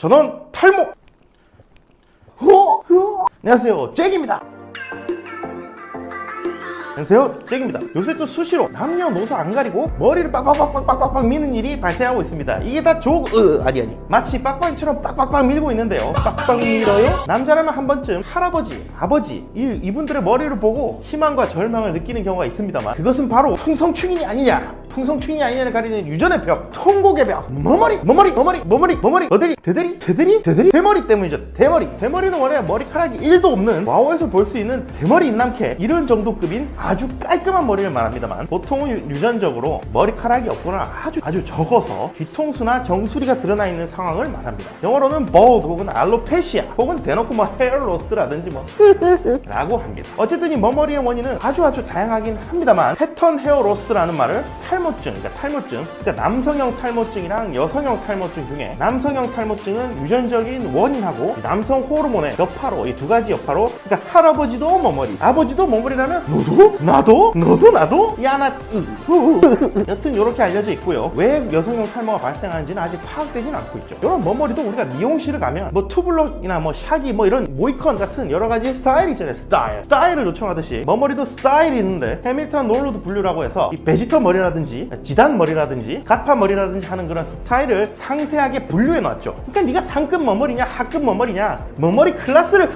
전원 탈모. 안녕하세요, 잭입니다. 안녕하세요, 잭입니다. 요새 또 수시로 남녀노소 안 가리고 머리를 빡빡빡빡빡빡 미는 일이 발생하고 있습니다. 이게 다 아니 마치 빡빡이처럼 빡빡빡 밀고 있는데요. 빡빡 밀어요? 남자라면 한 번쯤 할아버지, 아버지 이분들의 머리를 보고 희망과 절망을 느끼는 경우가 있습니다만, 그것은 바로 풍성충인이 아니냐, 풍성충인이 아니냐를 가리는 유전의 벽, 통곡의 벽, 머머리 어데리, 대대리 대머리 때문이죠. 대머리는 원래 머리카락이 1도 없는 와우에서 볼 수 있는 대머리 인남캐, 이런 정도급인 아주 깔끔한 머리를 말합니다만, 보통은 유전적으로 머리카락이 없거나 아주 적어서 뒤통수나 정수리가 드러나 있는 상황을 말합니다. 영어로는 bald 혹은 알로페시아 혹은 대놓고 헤어로스라든지 라고 합니다. 어쨌든 이 머머리의 원인은 아주 다양하긴 합니다만, 패턴 헤어로스라는 말을 탈모증, 그러니까 남성형 탈모증이랑 여성형 탈모증 중에, 남성형 탈모증은 유전적인 원인하고 남성 호르몬의 여파로, 이 두 가지 여파로, 그러니까 할아버지도 머머리, 아버지도 머머리라면 너도 여튼 이렇게 알려져 있고요. 왜 여성형 탈모가 발생하는지는 아직 파악되진 않고 있죠. 이런 머머리도 우리가 미용실을 가면 투블럭이나 샤기 이런 모이컨 같은 여러 가지 스타일 있잖아요. 스타일을 요청하듯이 머머리도 스타일이 있는데, 해밀턴 롤로드 분류라고 해서 이 베지터 머리라든지 지단 머리라든지 가파 머리라든지 하는 그런 스타일을 상세하게 분류해 놨죠. 그러니까 네가 상급 머머리냐 하급 머머리냐, 머머리 클래스를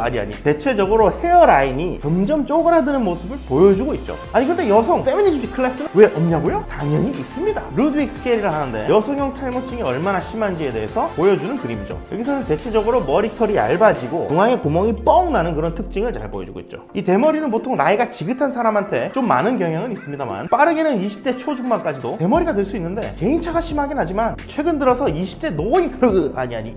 아니 대체적으로 헤어라인이 점점 쪼그라드는 모습을 보여주고 있죠. 아니 근데 여성 페미니즘 클래스는 왜 없냐고요? 당연히 있습니다. 루드윅 스케일이라 하는데 여성형 탈모증이 얼마나 심한지에 대해서 보여주는 그림이죠. 여기서는 대체적으로 머리털이 얇아지고 중앙에 구멍이 뻥 나는 그런 특징을 잘 보여주고 있죠. 이 대머리는 보통 나이가 지긋한 사람한테 좀 많은 경향은 있습니다만, 빠르게는 20대 초중반까지도 대머리가 될 수 있는데, 개인차가 심하긴 하지만 최근 들어서 20대 노인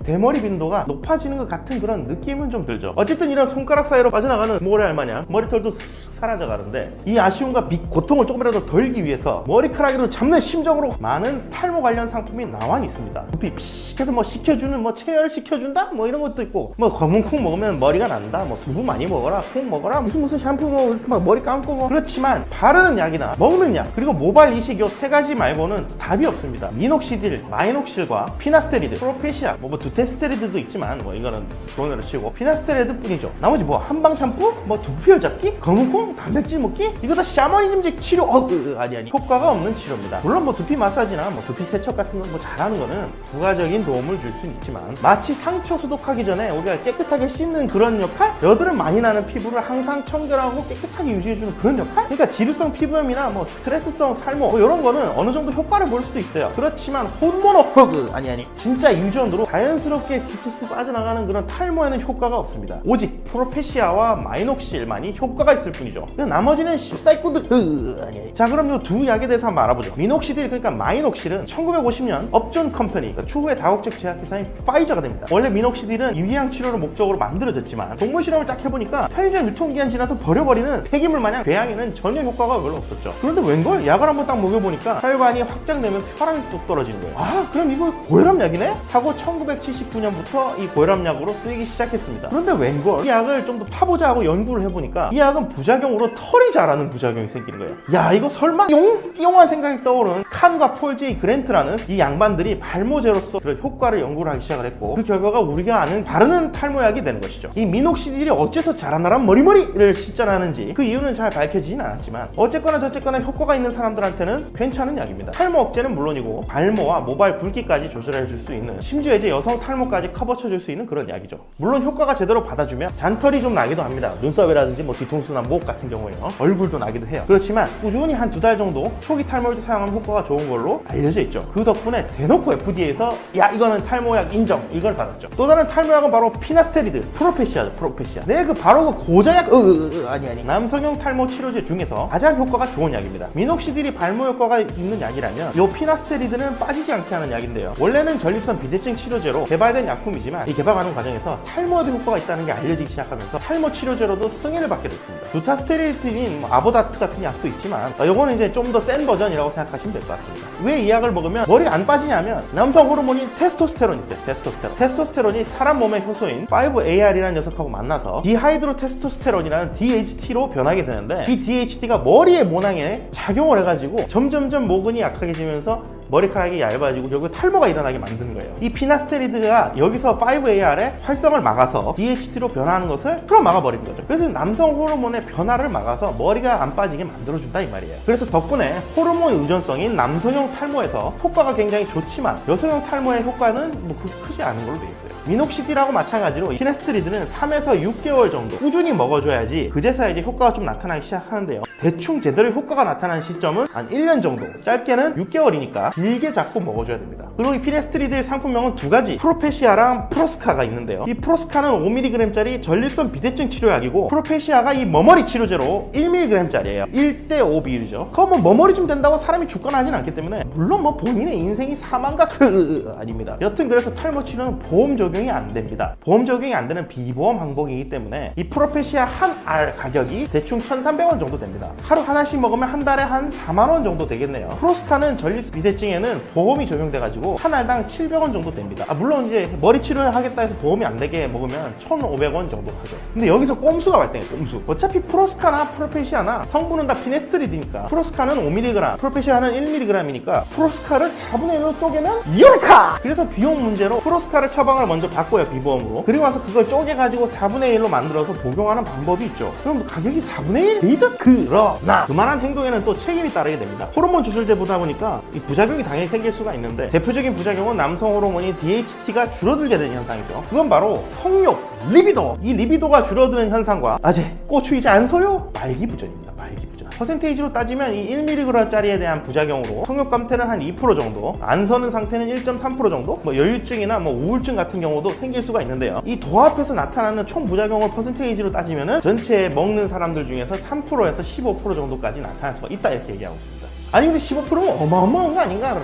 대머리 빈도가 높아지는 것 같은 그런 느낌은 좀 들죠. 어쨌든 이런 손가락 사이로 빠져나가는 모래알 마냥 머리털도 사라져가는데, 이 아쉬움과 고통을 조금이라도 덜기 위해서 머리카락으로 잡는 심정으로 많은 탈모 관련 상품이 나와 있습니다. 두피 피식해서 식혀주는 체열 시켜준다 이런 것도 있고, 검은 콩 먹으면 머리가 난다, 두부 많이 먹어라, 콩 먹어라, 무슨 샴푸 이렇게 머리 감고 그렇지만 바르는 약이나 먹는 약, 그리고 모발 이식 요 세 가지 말고는 답이 없습니다. 미녹시딜, 마이녹실과 피나스테리드, 프로페시아, 두테스테리드도 있지만 이거는 돈으로 치고 피나스테리드 뿐이죠. 나머지 한방 샴푸, 두피열 잡기, 검은 콩, 단백질 먹기, 이거 다 샤머니즘식 치료 효과가 없는 치료입니다. 물론 두피 마사지나 두피 세척 같은 거 잘하는 거는 부가적인 도움을 줄 수는 있지만, 마치 상처 소독하기 전에 우리가 깨끗하게 씻는 그런 역할, 여드름 많이 나는 피부를 항상 청결하고 깨끗하게 유지해주는 그런 역할, 그러니까 지루성 피부염이나 스트레스성 탈모 이런 거는 어느 정도 효과를 볼 수도 있어요. 그렇지만 호르몬 진짜 유전으로 자연스럽게 스스스 빠져나가는 그런 탈모에는 효과가 없습니다. 오직 프로페시아와 마이녹실만이 효과가 있을 뿐이죠. 나머지는 십사이꾼들 자, 그럼 이 두 약에 대해서 한번 알아보죠. 미녹시딜, 그러니까 마이녹실은 1950년 업존 컴퍼니, 그러니까 추후의 다국적 제약회사인 파이저가 됩니다. 원래 미녹시딜은 위궤양 치료를 목적으로 만들어졌지만, 동물 실험을 쫙 해보니까 편의점 유통기한 지나서 버려버리는 폐기물 마냥 궤양에는 전혀 효과가 별로 없었죠. 그런데 웬걸? 약을 한번 딱 먹여보니까 혈관이 확장되면서 혈압이 뚝 떨어지는 거예요. 그럼 이거 고혈압 약이네? 하고 1979년부터 이 고혈압 약으로 쓰이기 시작했습니다. 그런데 웬걸? 이 약을 좀 더 파보자 하고 연구를 해보니까, 이 약은 부작용으로 털이 자라는 부작용이 생기는 거예요. 야, 이거 설마 용한 생각이 떠오르는 칸과 폴 제이 그랜트라는 이 양반들이 발모제로서 그런 효과를 연구를 하기 시작을 했고, 그 결과가 우리가 아는 바르는 탈모약이 되는 것이죠. 이 미녹시딜이 어째서 자라나란 머리를 실전하는지 그 이유는 잘 밝혀지진 않았지만, 어쨌거나 저쨌거나 효과가 있는 사람들한테는 괜찮은 약입니다. 탈모 억제는 물론이고 발모와 모발 굵기까지 조절해 줄 수 있는, 심지어 이제 여성 탈모까지 커버쳐 줄 수 있는 그런 약이죠. 물론 효과가 제대로 받아주면 잔털이 좀 나기도 합니다. 눈썹이라든지 뒤통수나 목 같은 경우에요. 얼굴도 나기도 해요. 그렇지만 꾸준히 한 2달 정도 초기 탈모를 사용하면 효과가 좋은 걸로 알려져 있죠. 그 덕분에 대놓고 FDA에서 야, 이거는 탈모약 인정, 이걸 받았죠. 또 다른 탈모약은 바로 피나스테리드, 프로페시아죠. 네, 바로 그 고자약 남성형 탈모 치료제 중에서 가장 효과가 좋은 약입니다. 미녹시딜이 발모 효과가 있는 약이라면, 이 피나스테리드는 빠지지 않게 하는 약인데요. 원래는 전립선 비대증 치료제로 개발된 약품이지만, 이 개발 과정 과정에서 탈모에도 효과가 있다는 게 알려지기 시작하면서 탈모 치료제로도 승인을 받게 됐습니다. 두타스테리틴인 아보다트 같은 약도 있지만, 이거는 이제 좀 더 센 버전이라고 생각하시면 될 것 같습니다. 왜 이 약을 먹으면 머리가 안 빠지냐면, 남성 호르몬인 테스토스테론이 있어요. 테스토스테론이 사람 몸의 효소인 5AR이라는 녀석하고 만나서 디하이드로 테스토스테론이라는 DHT로 변하게 되는데, 이 DHT가 머리의 모낭에 작용을 해가지고 점점점 모근이 약하게 지면서 머리카락이 얇아지고 결국 탈모가 일어나게 만드는 거예요. 이 피나스테리드가 여기서 5AR의 활성을 막아서 DHT로 변화하는 것을 풀어 막아버리는 거죠. 그래서 남성 호르몬의 변화를 막아서 머리가 안 빠지게 만들어준다 이 말이에요. 그래서 덕분에 호르몬 의존성인 남성형 탈모에서 효과가 굉장히 좋지만 여성형 탈모의 효과는 뭐 크지 않은 걸로 돼 있어요. 미녹시딜하고 마찬가지로 피나스테리드는 3에서 6개월 정도 꾸준히 먹어줘야지 그제서야 이제 효과가 좀 나타나기 시작하는데요. 대충 제대로 효과가 나타나는 시점은 한 1년 정도, 짧게는 6개월이니까 길게 잡고 먹어줘야 됩니다. 그리고 이 피나스테리드의 상품명은 두 가지, 프로페시아랑 프로스카가 있는데요. 이 프로스카는 5mg짜리 전립선 비대증 치료약이고 프로페시아가 이 머머리 치료제로 1mg짜리예요. 1:5 비율이죠. 그거 뭐 머머리 좀 된다고 사람이 죽거나 하진 않기 때문에 물론 뭐 본인의 인생이 사망과 아닙니다. 여튼 그래서 탈모 치료는 보험 적용이 안 됩니다. 보험 적용이 안 되는 비보험 항목이기 때문에 이 프로페시아 한 알 가격이 대충 1,300원 정도 됩니다. 하루 하나씩 먹으면 한 달에 한 4만 원 정도 되겠네요. 프로스카는 전립 비대증에는 보험이 적용돼가지고 한 알당 700원 정도 됩니다. 물론 이제 머리 치료를 하겠다 해서 보험이 안 되게 먹으면 1,500원 정도 하죠. 근데 여기서 꼼수가 발생해요. 꼼수. 어차피 프로스카나 프로페시아나 성분은 다 피네스트리드니까 프로스카는 5mg, 프로페시아는 1mg이니까 프로스카를 4분의 1로 쪼개면 유레카! 그래서 비용 문제로 프로스카를 처방을 먼저 바꿔요, 비보험으로. 그리고 와서 그걸 쪼개가지고 4분의 1로 만들어서 복용하는 방법이 있죠. 그럼 가격이 4분의 1? 리드? 그러나 그만한 행동에는 또 책임이 따르게 됩니다. 호르몬 주술제보다 보니까 이 부작용이 당연히 생길 수가 있는데 대표적인 부작용은 남성 호르몬인 DHT가 줄어들게 되는 현상이죠. 그건 바로 성욕, 리비도! 이 리비도가 줄어드는 현상과 아재, 고추이지 않소요? 말기부전입니다. 말기부전. 퍼센테이지로 따지면 이 1mg짜리에 대한 부작용으로 성욕 감퇴는 한 2% 정도, 안 서는 상태는 1.3% 정도, 뭐 여유증이나 뭐 우울증 같은 경우도 생길 수가 있는데요. 이 도합해서 나타나는 총 부작용을 퍼센테이지로 따지면은 전체 먹는 사람들 중에서 3%에서 15% 정도까지 나타날 수가 있다 이렇게 얘기하고 있습니다. 아니 근데 15%면 어마어마한 거 아닌가?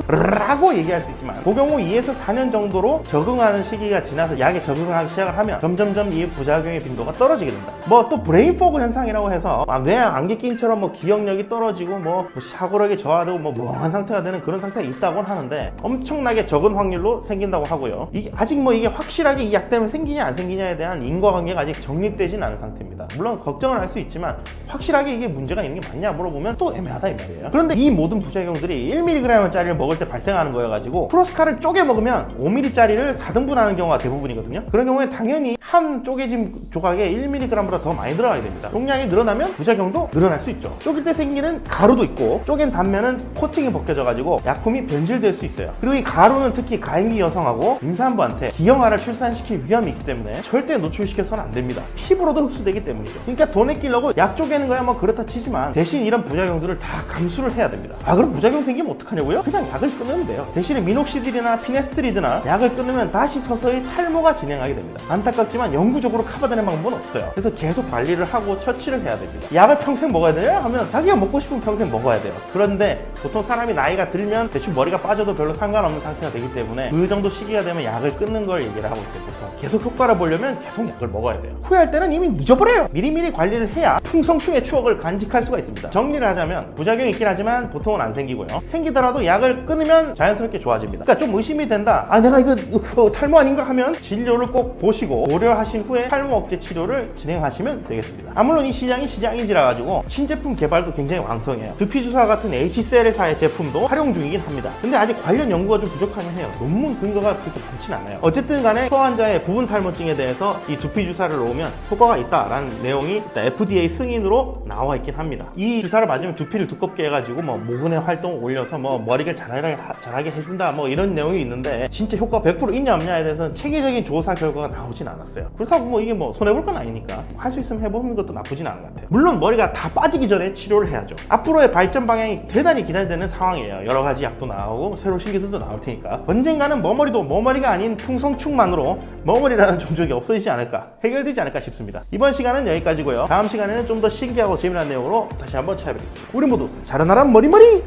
라고 얘기할 수 있지만 복용 후 2에서 4년 정도로 적응하는 시기가 지나서 약에 적응하기 시작을 하면 점점점 이 부작용의 빈도가 떨어지게 된다. 뭐 또 브레인 포그 현상이라고 해서 뇌 안개 낀처럼 뭐 기억력이 떨어지고 뭐 샤고력이 저하되고 뭐 멍한 상태가 되는 그런 상태가 있다고 하는데 엄청나게 적은 확률로 생긴다고 하고요. 이게 아직 뭐 이게 확실하게 이 약 때문에 생기냐 안 생기냐에 대한 인과관계가 아직 정립되진 않은 상태입니다. 물론 걱정을 할 수 있지만 확실하게 이게 문제가 있는 게 맞냐 물어보면 또 애매하다 이 말이에요. 그런데 이 모든 부작용들이 1mg짜리를 먹을 때 발생하는 거여가지고 프로스카를 쪼개 먹으면 5mg짜리를 4등분하는 경우가 대부분이거든요. 그런 경우에 당연히 한 쪼개진 조각에 1mg보다 더 많이 들어가게 됩니다. 용량이 늘어나면 부작용도 늘어날 수 있죠. 쪼갤 때 생기는 가루도 있고 쪼갠 단면은 코팅이 벗겨져가지고 약품이 변질될 수 있어요. 그리고 이 가루는 특히 가임기 여성하고 임산부한테 기형아를 출산시킬 위험이 있기 때문에 절대 노출시켜서는 안 됩니다. 피부로도 흡수되기 때문이죠. 그러니까 돈 아끼려고 약 쪼개는 거야 뭐 그렇다 치지만 대신 이런 부작용들을 다 감수를 해야 됩니다. 그럼 부작용 생기면 어떡하냐고요? 그냥 약을 끊으면 돼요. 대신에 미녹시딜이나 피네스트리드나 약을 끊으면 다시 서서히 탈모가 진행하게 됩니다. 안타깝지만 영구적으로 커버되는 방법은 없어요. 그래서 계속 관리를 하고 처치를 해야 됩니다. 약을 평생 먹어야 돼요? 하면 자기가 먹고 싶으면 평생 먹어야 돼요. 그런데 보통 사람이 나이가 들면 대충 머리가 빠져도 별로 상관없는 상태가 되기 때문에 그 정도 시기가 되면 약을 끊는 걸 얘기를 하고 있어요. 보통 계속 효과를 보려면 계속 약을 먹어야 돼요. 후회할 때는 이미 늦어버려요. 미리미리 관리를 해야 풍성충의 추억을 간직할 수가 있습니다. 정리를 하자면 부작용이 있긴 하지만 보통은 안 생기고요. 생기더라도 약을 끊으면 자연스럽게 좋아집니다. 그러니까 좀 의심이 된다. 내가 이거 탈모 아닌가 하면 진료를 꼭 보시고 고려하신 후에 탈모 억제 치료를 진행하시면 되겠습니다. 물론 이 시장이 시장인지라 가지고 신제품 개발도 굉장히 왕성해요. 두피주사 같은 HCL사의 제품도 활용 중이긴 합니다. 근데 아직 관련 연구가 좀 부족하긴 해요. 논문 근거가 그렇게 많진 않아요. 어쨌든 간에 소환자의 부분 탈모증에 대해서 이 두피주사를 놓으면 효과가 있다라는 내용이 FDA 승인으로 나와 있긴 합니다. 이 주사를 맞으면 두피를 두껍게 해가지고 뭐 모근의 활동을 올려서 뭐 머리를 자라게 해준다 뭐 이런 내용이 있는데 진짜 효과 100% 있냐 없냐에 대해서는 체계적인 조사 결과가 나오진 않았어요. 그렇다고 뭐 이게 뭐 손해볼 건 아니니까 할 수 있으면 해보는 것도 나쁘진 않은 것 같아요. 물론 머리가 다 빠지기 전에 치료를 해야죠. 앞으로의 발전 방향이 대단히 기대되는 상황이에요. 여러 가지 약도 나오고 새로 신기술도 나올 테니까 언젠가는 머머리도 머머리가 아닌 풍성충만으로 머머리라는 종족이 없어지지 않을까, 해결되지 않을까 싶습니다. 이번 시간은 여기까지고요. 다음 시간에는 좀 더 신기하고 재미난 내용으로 다시 한번 찾아뵙겠습니다. 우리 모두 자라나란 머리머리!